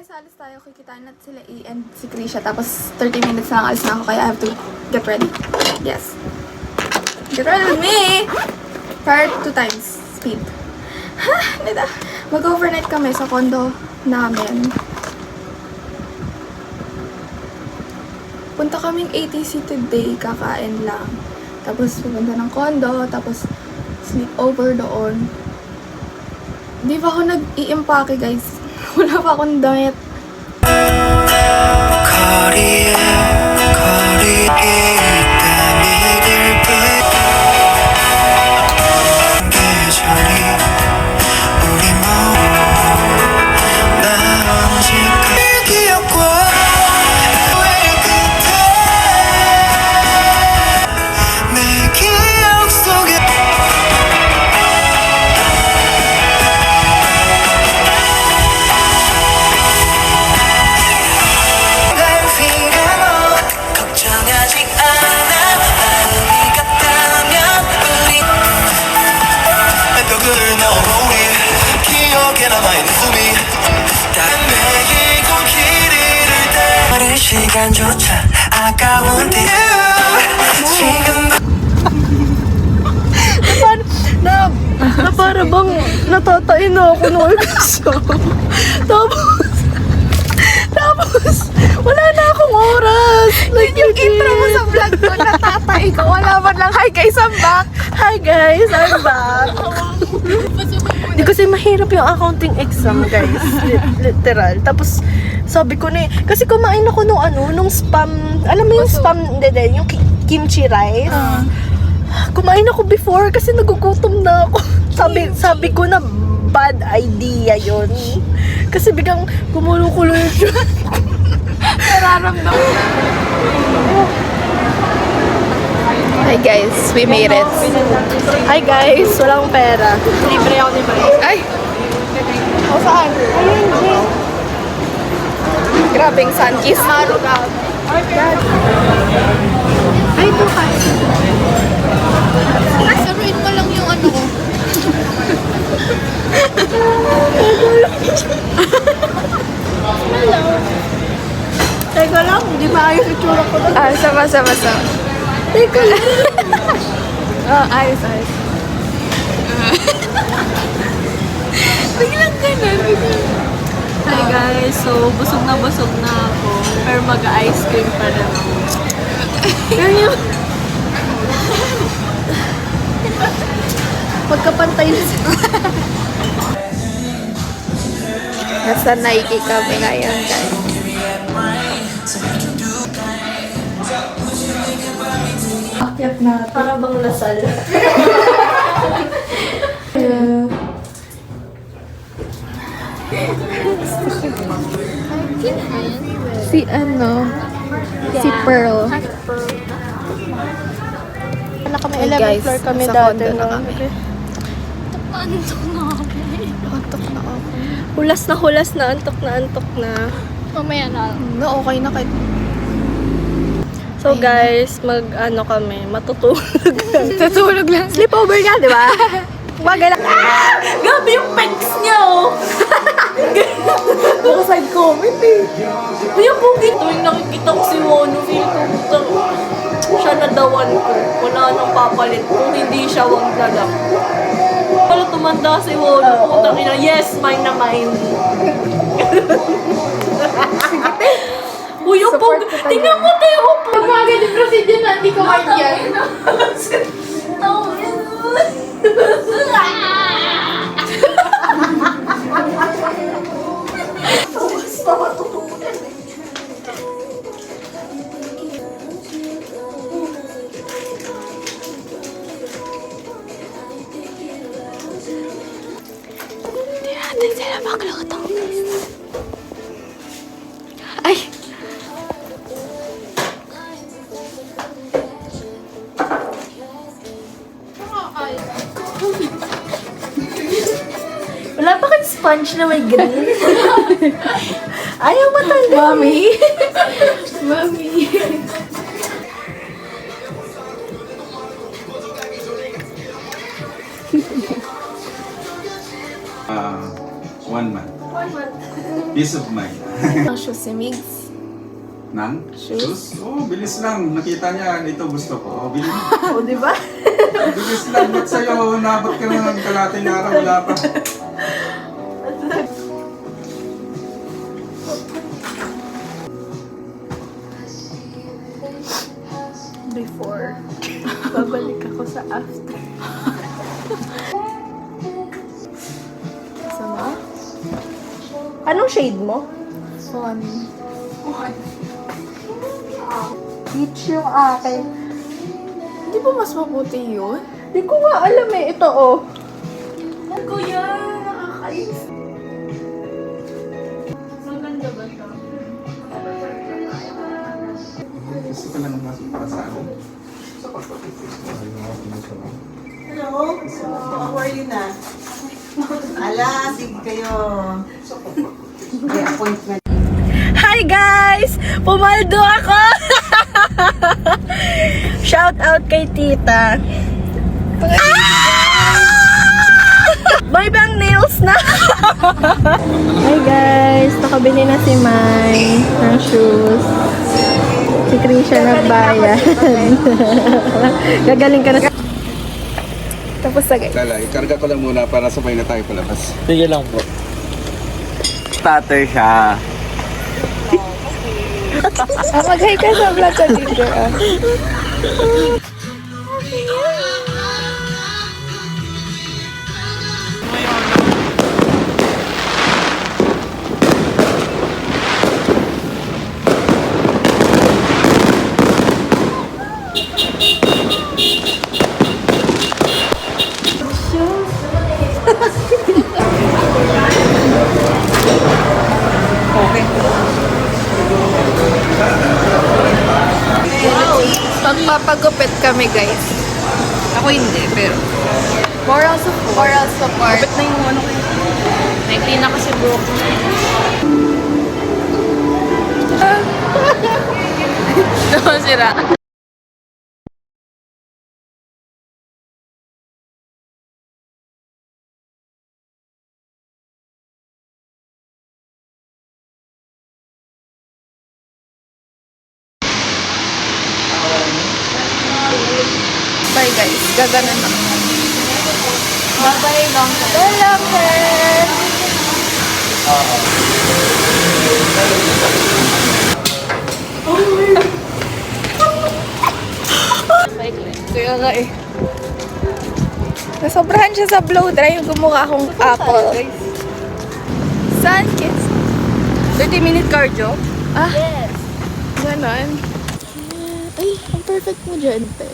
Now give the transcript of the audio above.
guys, alis tayo. Kikitain natin sila E and si Krisha. Tapos 30 minutes na lang alis na ako. Kaya I have to get ready. Yes. Get ready with me! Prior 2 times speed. Ha! Nida. Mag-overnight kami sa condo namin. Punta kaming ATC today. Kakain lang. Tapos pupunta ng condo. Tapos sleep over doon. Di ba ako nag-i-impake, guys? Wala pa akong damit. 시간조차 아까운데 지금 na para bang natatain na ako nung episode. tapos, wala na akong oras. Like, Yung intro mo sa vlog ko, natatay ko. Wala man lang, hi guys, I'm back. Hi guys, I'm back. Hindi kasi mahirap yung accounting exam, guys. Literal. Tapos, sabi ko na kasi kumain ako nung spam, alam mo yung spam, hindi, yung kimchi rice. Kumain ako before kasi nagugutom na ako. Sabi ko na bad idea yon. Kasi biglang kumulo-kulo yung tiyan. Nararamdaman na. Hi guys, we made it. Hi guys, wala akong pera. Libre ako ni Maris. Ay! O saan? Ayun, Jay. Grabing sun kiss. Marugab. Ay, ito ka. Saruin mo lang yung ano ko. Hello. Teka lang, hindi maayos yung tsura ko. Sama. Teka lang. Ayos. Biglang ganun. Hi guys, so busog na ako. Pero mag-ice cream pa rin ako. Pero yung... Magkapantay na sila. Nasa Nike kami ngayon, guys. Akyat na. Para bang lasal. Si ano? Si Pearl. Wala kami, Hey 11th guys, floor kami sa dati. condo na no? kami. Antok na ako. Hulas na, antok na. Mamaya na. No, okay na kahit. So guys, kami, matutulog. Tutulog lang. Sleepover nga, di ba? Bagay lang. Gabi yung pecs niya, oh! Naka-side comment eh. Kuya Pogi, tuwing nakikita ko si Wono, feel ko, siya nadawan ko. Wala nang papalit. Kung hindi siya, wag na lang. Wala tumanda si Wono. Putang ina, yes, mine na mine. Kuya Pogi, tingnan mo, Teo. Pag mga ganyan procedure na, hindi ko mind yan. Natin sila magluto. Ay! Wala pa kang sponge na may green. Ayaw matanda. Mami! One month. Peace of mind. Ang shoes si Migs. Nang? Shoes? Oh, bilis lang. Nakita niya, ito gusto ko. Oh, bilis. O, di ba? Bilis lang. Ba't sa'yo? Nabot ka na ng kalating araw. Wala pa. Before. Babalik ako sa after. Sama? Anong shade mo? One. Peach yung akin. Di ba mas mabuti yun? Di ko nga alam eh. Ito, oh. Kuya, nakakainis. Gusto ko lang mas para sa akin. Hello? How are you na? Ala, sige kayo. May appointment. Hi guys! Pumaldo ako! Shout out kay tita. May bang nails na? Hi guys! Nakabili na si Mai ng shoes. Si Krisha nagbayad. Gagaling ka na. Tapos na guys. Lala, ikarga ko lang muna para sabay na tayo palabas. Sige lang po. Starter siya. Mag-hi ka sa vlog ka, teacher. Pagpapagupit kami, guys. Ako hindi, pero... Moral support. Moral support. Gupit na yung ano kayo. Naikli na kasi bro. Ano sira? Bye guys, gaganan na. Bye-bye long hair. Bye long hair! Kaya nga eh. Nasobrahan siya sa blow dry yung gumukha akong apple. Sun kiss. 30-minute cardio? Yes. Ganon. Ay, ang perfect mo dyan, te.